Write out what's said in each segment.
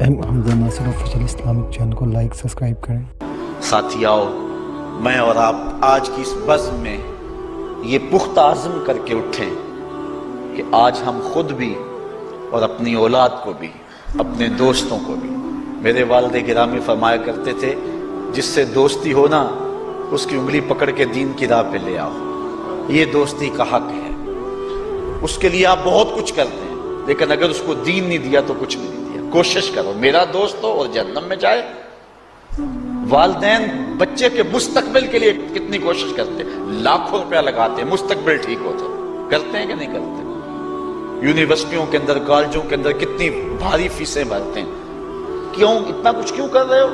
حمزہ ناصر official Islamic channel کو like subscribe کریں۔ ساتھیاؤ، میں اور آپ آج کی اس بزم میں یہ پختہ عزم کر کے اٹھیں کہ آج ہم خود بھی اور اپنی اولاد کو بھی، اپنے دوستوں کو بھی، میرے والد گرامی فرمایا کرتے تھے جس سے دوستی ہو نا اس کی انگلی پکڑ کے دین کی راہ پہ لے آؤ، یہ دوستی کا حق ہے۔ اس کے لیے آپ بہت کچھ کرتے ہیں لیکن اگر اس کو دین نہیں دیا تو کچھ بھی نہیں دیا۔ کوشش کرو میرا دوست ہو اور جہنم میں جائے۔ والدین بچے کے مستقبل کے لیے کتنی کوشش کرتے ہیں، لاکھوں روپیہ لگاتے ہیں مستقبل ٹھیک ہو تو، کرتے ہیں کہ نہیں کرتے؟ یونیورسٹیوں کے اندر، کالجوں کے اندر کتنی بھاری فیسیں بھرتے ہیں۔ کیوں اتنا کچھ کیوں کر رہے ہو؟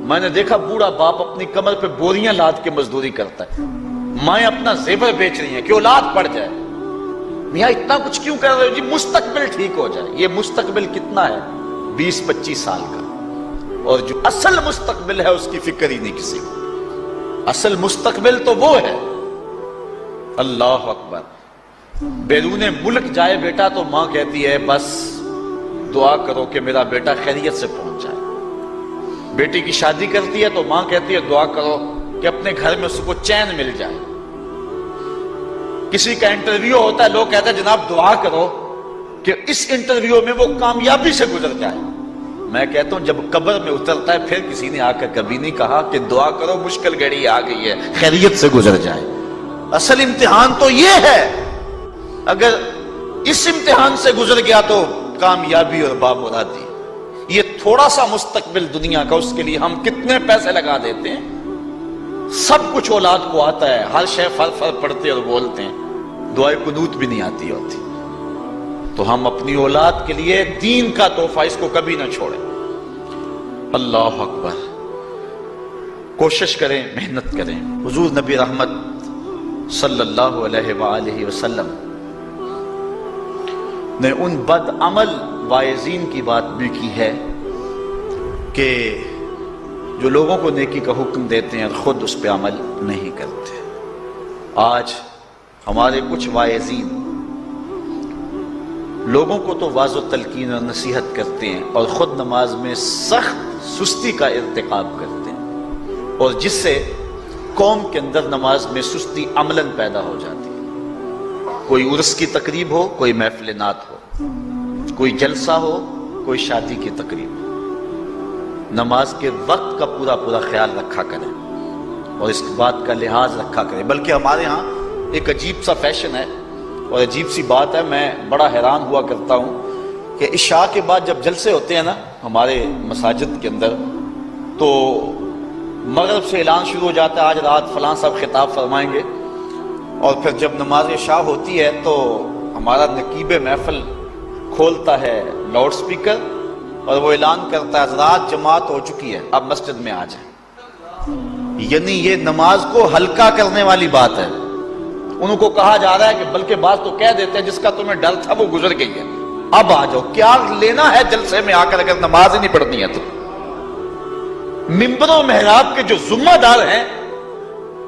میں نے دیکھا بوڑھا باپ اپنی کمر پہ بوریاں لاد کے مزدوری کرتا ہے، مائیں اپنا زیور بیچ رہی ہیں کہ اولاد پڑھ جائے۔ میاں اتنا کچھ کیوں کر رہے ہو؟ جی مستقبل ٹھیک ہو جائے۔ یہ مستقبل کتنا ہے؟ 20-25 سال کا، اور جو اصل مستقبل ہے اس کی فکر ہی نہیں کسی کو۔ اصل مستقبل تو وہ ہے، اللہ اکبر، بیرون ملک جائے بیٹا تو ماں کہتی ہے بس دعا کرو کہ میرا بیٹا خیریت سے پہنچ جائے۔ بیٹی کی شادی کرتی ہے تو ماں کہتی ہے دعا کرو کہ اپنے گھر میں اس کو چین مل جائے۔ کسی کا انٹرویو ہوتا ہے، لوگ کہتے ہیں جناب دعا کرو کہ اس انٹرویو میں وہ کامیابی سے گزر جائے۔ میں کہتا ہوں جب قبر میں اترتا ہے پھر کسی نے آ کر کبھی نہیں کہا کہ دعا کرو مشکل گھڑی آ گئی ہے خیریت سے گزر جائے۔ اصل امتحان تو یہ ہے، اگر اس امتحان سے گزر گیا تو کامیابی اور بامرادی۔ یہ تھوڑا سا مستقبل دنیا کا، اس کے لیے ہم کتنے پیسے لگا دیتے ہیں۔ سب کچھ اولاد کو آتا ہے، ہر شے فر فر پڑھتے اور بولتے ہیں، دعائے قنوت بھی نہیں آتی ہوتی۔ تو ہم اپنی اولاد کے لیے دین کا تحفہ اس کو کبھی نہ چھوڑیں۔ اللہ اکبر، کوشش کریں، محنت کریں۔ حضور نبی رحمت صلی اللہ علیہ وآلہ وسلم نے ان بد عمل واعظین کی بات بھی کی ہے کہ جو لوگوں کو نیکی کا حکم دیتے ہیں اور خود اس پہ عمل نہیں کرتے۔ آج ہمارے کچھ واعظین لوگوں کو تو واعظ و تلقین اور نصیحت کرتے ہیں اور خود نماز میں سخت سستی کا ارتکاب کرتے ہیں، اور جس سے قوم کے اندر نماز میں سستی عملاً پیدا ہو جاتی ہے۔ کوئی عرس کی تقریب ہو، کوئی محفل نعت ہو، کوئی جلسہ ہو، کوئی شادی کی تقریب ہو، نماز کے وقت کا پورا خیال رکھا کریں اور اس بات کا لحاظ رکھا کریں۔ بلکہ ہمارے ہاں ایک عجیب سا فیشن ہے اور عجیب سی بات ہے، میں بڑا حیران ہوا کرتا ہوں کہ عشاء کے بعد جب جلسے ہوتے ہیں نا ہمارے مساجد کے اندر، تو مغرب سے اعلان شروع ہو جاتا ہے آج رات فلاں صاحب خطاب فرمائیں گے، اور پھر جب نماز عشاء ہوتی ہے تو ہمارا نقیب محفل کھولتا ہے لاؤڈ سپیکر اور وہ اعلان کرتا ہے حضرات جماعت ہو چکی ہے، اب مسجد میں آ جائیں۔ یعنی یہ نماز کو ہلکا کرنے والی بات ہے۔ انہوں کو کہا جا رہا ہے کہ بلکہ بعض تو کہہ دیتے ہیں جس کا تمہیں ڈر تھا وہ گزر گئی ہے، اب آ جاؤ۔ کیا لینا ہے جلسے میں آ کر اگر نماز ہی نہیں پڑھنی ہے تو؟ ممبر و محراب کے جو ذمہ دار ہیں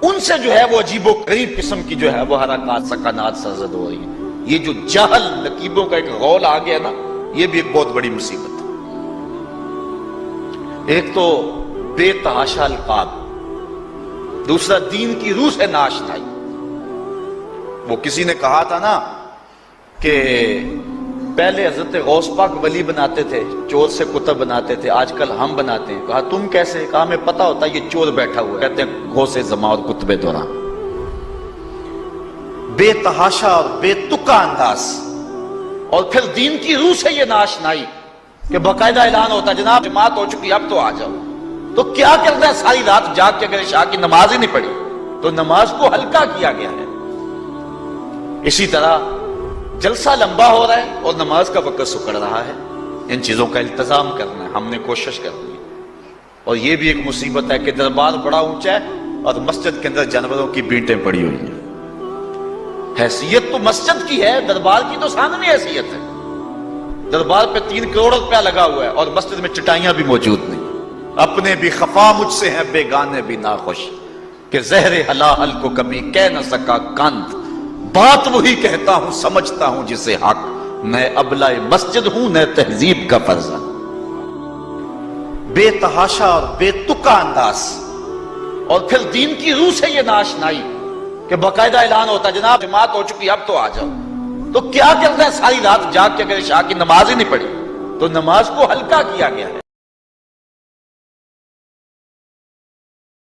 ان سے جو ہے وہ عجیب و غریب قسم کی جو ہے وہ حرکات سکنات سرزد ہو رہی ہیں۔ یہ جو جہل نقیبوں کا ایک غول آ گیا نا، یہ بھی ایک بہت بڑی مصیبت ہے۔ ایک تو بے تحاشا القاب، دوسرا دین کی روح سے ناشنائی۔ وہ کسی نے کہا تھا نا کہ پہلے حضرت غوث پاک ولی بناتے تھے، چور سے کتب بناتے تھے، آج کل ہم بناتے ہیں۔ کہا تم کیسے؟ کہا ہمیں پتا ہوتا ہے یہ چور بیٹھا ہوا ہے، کہتے ہیں غوث زمان اور کتب دوران۔ بے تحاشا اور بے تکا انداز، اور پھر دین کی روح سے یہ ناشنائی کہ باقاعدہ اعلان ہوتا ہے جناب جماعت ہو چکی اب تو آ جاؤ۔ تو کیا کرنا ہے؟ ساری رات جاگ کے اگر عشاء کی نماز ہی نہیں پڑھی تو نماز کو ہلکا کیا گیا ہے۔ اسی طرح جلسہ لمبا ہو رہا ہے اور نماز کا وقت سکڑ رہا ہے۔ ان چیزوں کا التزام کرنا ہے، ہم نے کوشش کرنی ہے۔ اور یہ بھی ایک مصیبت ہے کہ دربار بڑا اونچا ہے اور مسجد کے اندر جانوروں کی بینٹیں پڑی ہوئی ہیں۔ حیثیت تو مسجد کی ہے، دربار کی تو ثانوی حیثیت ہے۔ دربار پہ 3 کروڑ روپیہ لگا ہوا ہے اور مسجد میں چٹائیاں بھی موجود نہیں۔ اپنے بھی خفا مجھ سے ہیں، بیگانے بھی ناخوش، کہ زہر حلال کو کبھی کہہ نہ سکا کند، بات وہی کہتا ہوں سمجھتا ہوں جسے حق، میں ابلہ مسجد ہوں نہ تہذیب کا فرزند۔ بے تحاشا اور بے تکا انداز، اور پھر دین کی روح سے یہ ناشنائی کہ باقاعدہ اعلان ہوتا ہے جناب جماعت ہو چکی اب تو آ جاؤ. تو کیا کرنا ہے ساری رات جاگ کے اگر عشاء کی نماز ہی نہیں پڑھی تو نماز کو ہلکا کیا گیا ہے.